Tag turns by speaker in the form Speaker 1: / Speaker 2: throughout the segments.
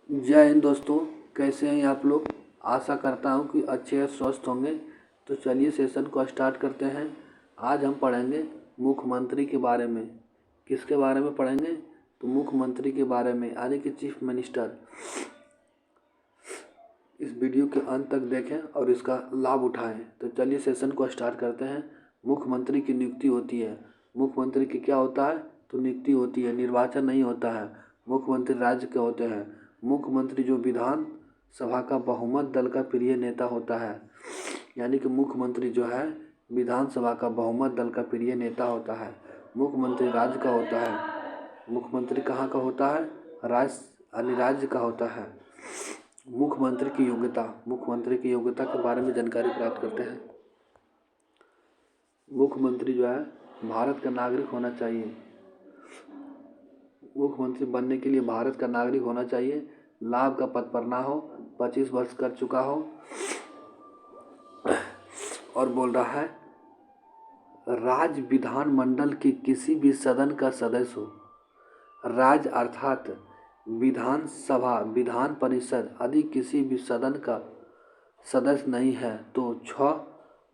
Speaker 1: जय हिंद दोस्तों। कैसे हैं आप लोग। आशा करता हूं कि अच्छे और स्वस्थ होंगे। तो चलिए सेशन को स्टार्ट करते हैं। आज हम पढ़ेंगे मुख्यमंत्री के बारे में। किसके बारे में पढ़ेंगे? तो मुख्यमंत्री के बारे में, यानी कि चीफ मिनिस्टर। इस वीडियो के अंत तक देखें और इसका लाभ उठाएं। तो चलिए सेशन को स्टार्ट करते हैं। मुख्यमंत्री की नियुक्ति होती है। मुख्यमंत्री की क्या होता है? तो नियुक्ति होती है, निर्वाचन नहीं होता है। मुख्यमंत्री राज्य के होते हैं। मुख्यमंत्री जो विधान सभा का बहुमत दल का प्रिय नेता होता है, यानी कि मुख्यमंत्री जो है विधानसभा का बहुमत दल का प्रिय नेता होता है। मुख्यमंत्री राज्य का होता है। मुख्यमंत्री कहाँ का होता है? राज्य का होता है। मुख्यमंत्री की योग्यता। मुख्यमंत्री की योग्यता के बारे में जानकारी प्राप्त करते हैं। मुख्यमंत्री जो है भारत का नागरिक होना चाहिए। मुख्यमंत्री बनने के लिए भारत का नागरिक होना चाहिए, लाभ का पद पर ना हो, 25 वर्ष कर चुका हो। और बोल रहा है राज्य विधानमंडल के किसी भी सदन का सदस्य हो। राज्य अर्थात विधानसभा, विधान परिषद आदि किसी भी सदन का सदस्य नहीं है तो 6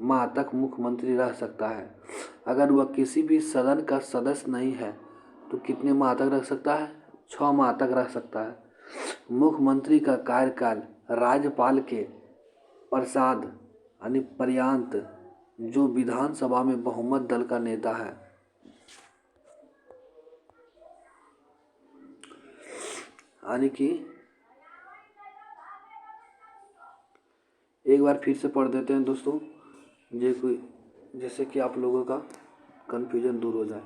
Speaker 1: माह तक मुख्यमंत्री रह सकता है। अगर वह किसी भी सदन का सदस्य नहीं है तो कितने माह तक रह सकता है? 6 माह तक रह सकता है। मुख्यमंत्री का कार्यकाल राज्यपाल के प्रसाद यानी पर्यंत, जो विधानसभा में बहुमत दल का नेता है। यानी कि एक बार फिर से पढ़ देते हैं दोस्तों, जैसे कि आप लोगों का कन्फ्यूजन दूर हो जाए।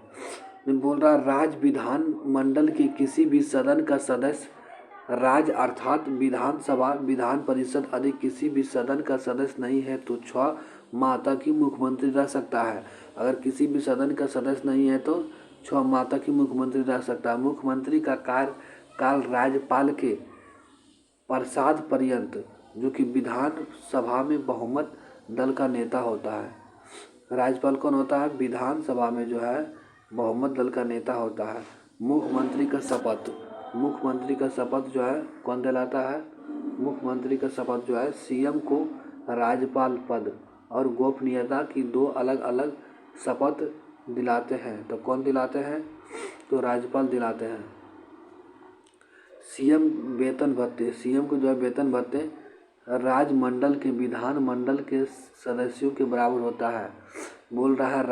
Speaker 1: मैं बोल रहा राज्य विधान मंडल के किसी भी सदन का सदस्य, राज्य अर्थात विधानसभा, विधान परिषद आदि किसी भी सदन का सदस्य नहीं है तो 6 माह तक ही मुख्यमंत्री रह सकता है। अगर किसी भी सदन का सदस्य नहीं है तो 6 माह तक ही मुख्यमंत्री रह सकता है। मुख्यमंत्री का कार्यकाल राज्यपाल के प्रसाद पर्यंत, जो कि विधान सभा में बहुमत दल का नेता होता है। राज्यपाल कौन होता है? विधान सभा में जो है बहुमत दल का नेता होता है। मुख्यमंत्री का शपथ। मुख्यमंत्री का शपथ जो है कौन दिलाता है? मुख्यमंत्री का शपथ जो है सीएम को राज्यपाल पद और गोपनीयता की 2 अलग अलग शपथ दिलाते हैं। तो कौन दिलाते हैं? तो राज्यपाल दिलाते हैं। सीएम वेतन भत्ते। सीएम को जो है वेतन भत्ते राजमंडल के विधान मंडल के सदस्यों के बराबर होता है। बोल रहा है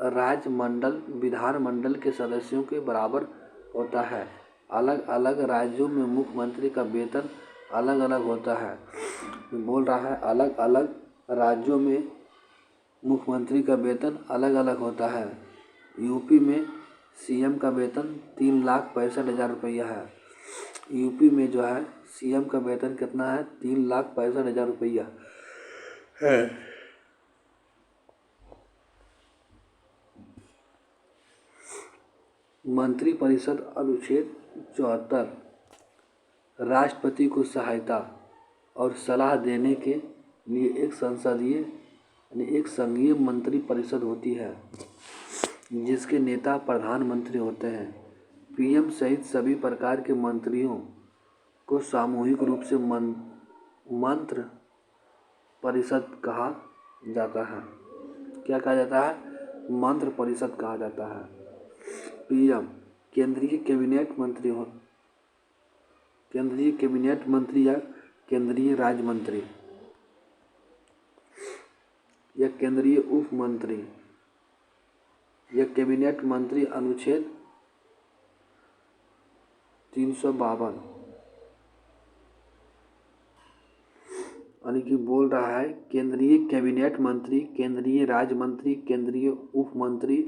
Speaker 1: राजमंडल विधानमंडल के सदस्यों के बराबर होता है। अलग अलग राज्यों में मुख्यमंत्री का वेतन अलग अलग होता है। बोल रहा है अलग अलग राज्यों में मुख्यमंत्री का वेतन अलग अलग होता है। यूपी में सीएम का वेतन 3,65,000 रुपया है। यूपी में जो है सीएम का वेतन कितना है? 3,65,000 रुपया है। मंत्रिपरिषद अनुच्छेद 74 राष्ट्रपति को सहायता और सलाह देने के लिए एक संसदीय यानी एक संघीय मंत्रिपरिषद होती है, जिसके नेता प्रधानमंत्री होते हैं। पीएम सहित सभी प्रकार के मंत्रियों को सामूहिक रूप से मंत्र परिषद कहा जाता है। क्या कहा जाता है? मंत्र परिषद कहा जाता है। पीएम केंद्रीय कैबिनेट मंत्री हो, केंद्रीय कैबिनेट मंत्री या केंद्रीय राज्य मंत्री या केंद्रीय उप मंत्री या कैबिनेट मंत्री। अनुच्छेद 352 यानी कि बोल रहा है केंद्रीय कैबिनेट मंत्री, केंद्रीय राज्य मंत्री, केंद्रीय उप मंत्री,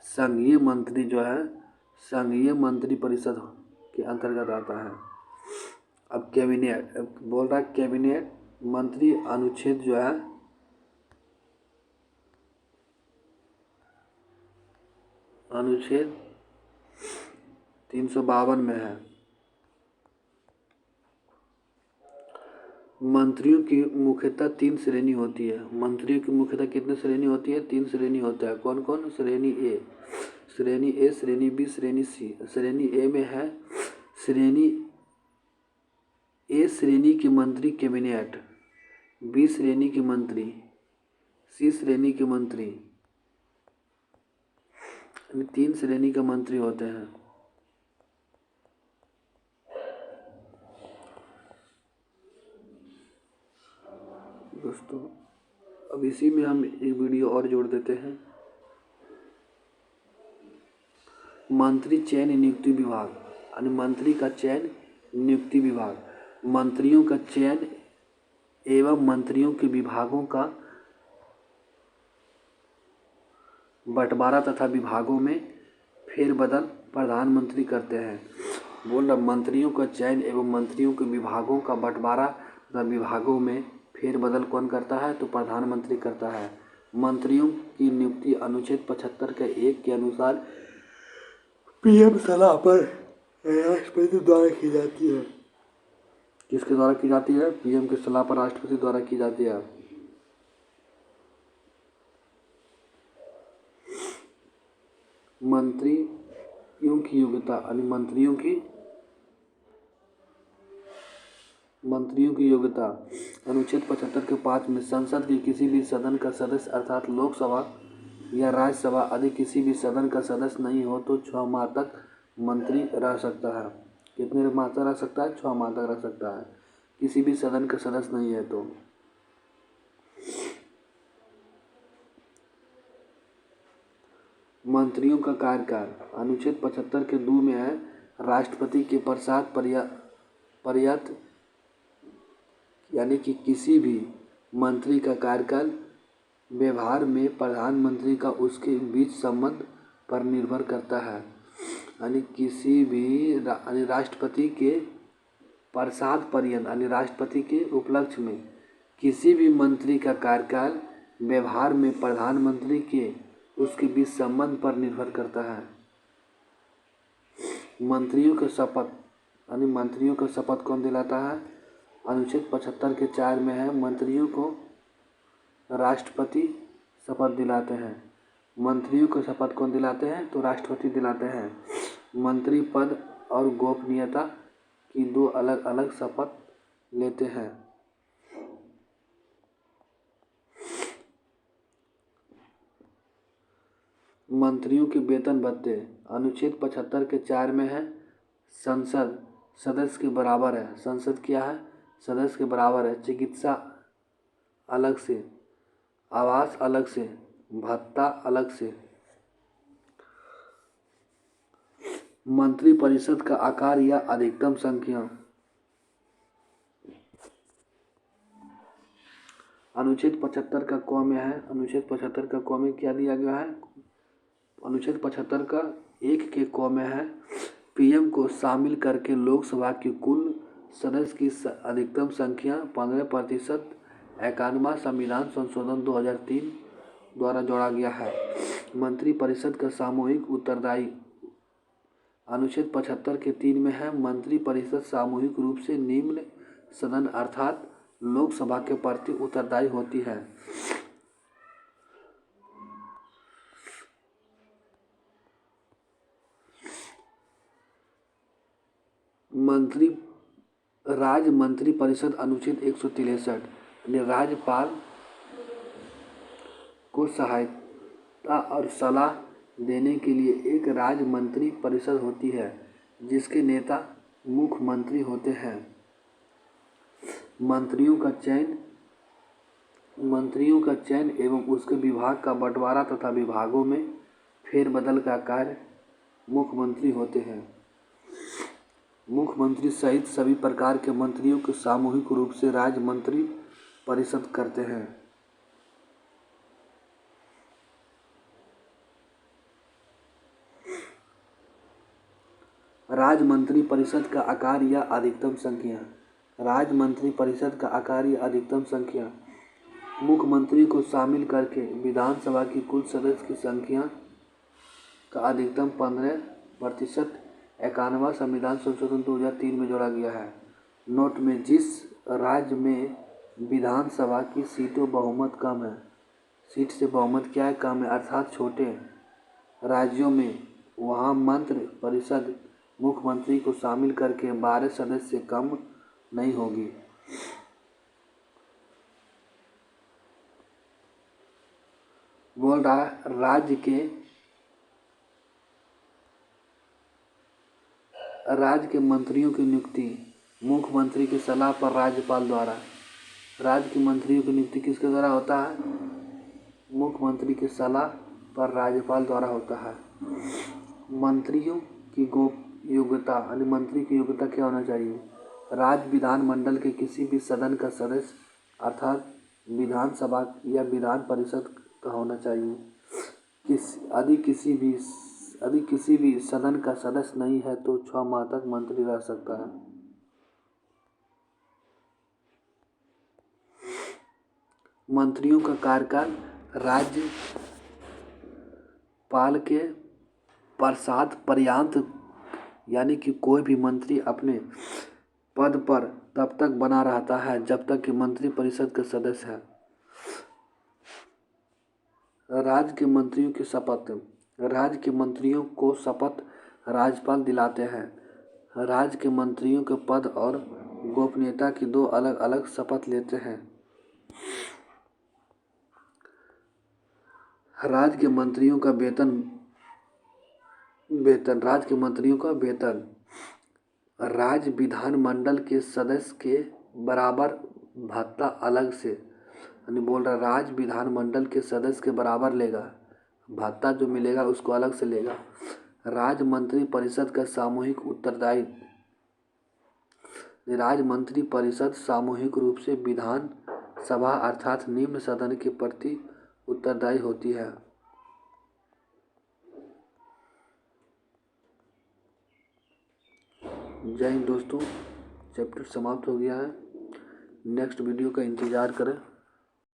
Speaker 1: संघीय मंत्री जो है संघीय मंत्री परिषद के अंतर्गत आता है। अब कैबिनेट बोल रहा है कैबिनेट मंत्री अनुच्छेद जो है अनुच्छेद 352 में है। मंत्रियों की मुख्यतः 3 श्रेणी होती है। मंत्रियों की मुख्यतः कितनी श्रेणी होती है? 3 श्रेणी होता है। कौन कौन? श्रेणी ए, श्रेणी बी, श्रेणी सी। श्रेणी ए में है श्रेणी ए श्रेणी के मंत्री कैबिनेट, बी श्रेणी के मंत्री, सी श्रेणी के मंत्री। 3 श्रेणी के मंत्री होते हैं। दोस्तों अब इसी में हम एक वीडियो और जोड़ देते हैं। मंत्री चयन नियुक्ति विभाग, यानी मंत्री का चयन नियुक्ति विभाग, मंत्रियों का चयन एवं मंत्रियों के विभागों का बंटवारा तथा विभागों में फेरबदल प्रधानमंत्री करते हैं। बोल रहा मंत्रियों का चयन एवं मंत्रियों के विभागों का बंटवारा तथा विभागों में फेरबदल कौन करता है? तो प्रधानमंत्री करता है। मंत्रियों की नियुक्ति अनुच्छेद 75 के 1 के अनुसार पीएम सलाह पर राष्ट्रपति द्वारा की जाती है। किसके द्वारा की जाती है? पीएम की सलाह पर राष्ट्रपति द्वारा की जाती है। मंत्रियों की योग्यता, यानी मंत्रियों की योग्यता अनुच्छेद 75 के 5 में संसद के किसी भी सदन का सदस्य अर्थात लोकसभा या राज्यसभा आदि किसी भी सदन का सदस्य नहीं हो तो 6 माह तक मंत्री रह सकता है। कितने माह तक रह सकता है? 6 माह तक रह सकता है, किसी भी सदन का सदस्य नहीं है तो। मंत्रियों का कार्यकाल अनुच्छेद 75 के 2 में है राष्ट्रपति के पश्चात पर्याप्त यानी कि किसी भी मंत्री का कार्यकाल व्यवहार में प्रधानमंत्री का उसके बीच संबंध पर निर्भर करता है। यानी किसी भी राष्ट्रपति के पश्चात पर्यंत यानी राष्ट्रपति के उपलक्ष्य में किसी भी मंत्री का कार्यकाल व्यवहार में प्रधानमंत्री के उसके बीच संबंध पर निर्भर करता है। मंत्रियों का शपथ, यानी मंत्रियों का शपथ कौन दिलाता है? अनुच्छेद 75 के 4 में है मंत्रियों को राष्ट्रपति शपथ दिलाते हैं। मंत्रियों को शपथ कौन दिलाते हैं? तो राष्ट्रपति दिलाते हैं। मंत्री पद और गोपनीयता की 2 अलग अलग शपथ लेते हैं। मंत्रियों के वेतन भत्ते अनुच्छेद 75 के 4 में है संसद सदस्य के बराबर है। संसद क्या है? सदस्य के बराबर है। चिकित्सा अलग से, आवास अलग से, भत्ता अलग से। मंत्रिपरिषद का आकार या अधिकतम संख्या अनुच्छेद 75 का क में है। अनुच्छेद 75 का क में क्या दिया गया है? अनुच्छेद 75 का 1 के क में है पीएम को शामिल करके लोकसभा की कुल सदस्य की अधिकतम संख्या 15% 91वां संविधान संशोधन 2003 द्वारा जोड़ा गया है। मंत्रिपरिषद का सामूहिक उत्तरदायी अनुच्छेद 75 के 3 में है मंत्रिपरिषद सामूहिक रूप से निम्न सदन अर्थात लोकसभा के प्रति उत्तरदायी होती है। राज्य मंत्रिपरिषद अनुच्छेद 163 राज्यपाल को सहायता और सलाह देने के लिए एक राज्य मंत्री परिषद होती है जिसके नेता मुख्यमंत्री होते हैं। मंत्रियों का चयन एवं उसके विभाग का बंटवारा तथा विभागों में फेरबदल का कार्य मुख्यमंत्री होते हैं। मुख्यमंत्री सहित सभी प्रकार के मंत्रियों को सामूहिक रूप से राज्य मंत्री परिषद करते हैं। राज्य मंत्री परिषद का आकार या अधिकतम संख्या। राज्य मंत्री परिषद का आकार या अधिकतम संख्या मुख्यमंत्री को शामिल करके विधानसभा की कुल सदस्य की संख्या का अधिकतम 15% 91वां संविधान संशोधन 2003 में जोड़ा गया है। नोट में जिस राज्य में विधानसभा की सीटों बहुमत कम है, सीट से बहुमत क्या है? कम है, अर्थात छोटे राज्यों में, वहाँ मंत्रि परिषद मुख्यमंत्री को शामिल करके 12 सदस्य से कम नहीं होगी। बोल रहा है राज्य के मंत्रियों की नियुक्ति मुख्यमंत्री की सलाह पर राज्यपाल द्वारा। राज्य के मंत्रियों की नियुक्ति किसके द्वारा होता है? मुख्यमंत्री की सलाह पर राज्यपाल द्वारा होता है। मंत्रियों की योग्यता यानी मंत्री की योग्यता क्या होना चाहिए? राज्य विधानमंडल के किसी भी सदन का सदस्य अर्थात विधानसभा या विधान परिषद का होना चाहिए। यदि किसी भी सदन का सदस्य नहीं है तो 6 माह तक मंत्री रह सकता है। मंत्रियों का कार्यकाल राज्यपाल के प्रसाद पर्यंत यानी कि कोई भी मंत्री अपने पद पर तब तक बना रहता है जब तक कि मंत्री परिषद के सदस्य है। राज्य के मंत्रियों को शपथ राज्यपाल दिलाते हैं। राज्य के मंत्रियों के पद और गोपनीयता की 2 अलग अलग शपथ लेते हैं। राज्य के मंत्रियों का वेतन राज्य विधानमंडल के सदस्य के बराबर भत्ता अलग से यानी बोल रहा राज्य विधानमंडल के सदस्य के बराबर लेगा, भत्ता जो मिलेगा उसको अलग से लेगा। राज्य मंत्री परिषद का सामूहिक उत्तरदायित्व। राज्य मंत्री परिषद सामूहिक रूप से विधान सभा अर्थात निम्न सदन के प्रति उत्तरदायी होती है। जय हिंद दोस्तों, चैप्टर समाप्त हो गया है। नेक्स्ट वीडियो का इंतज़ार करें।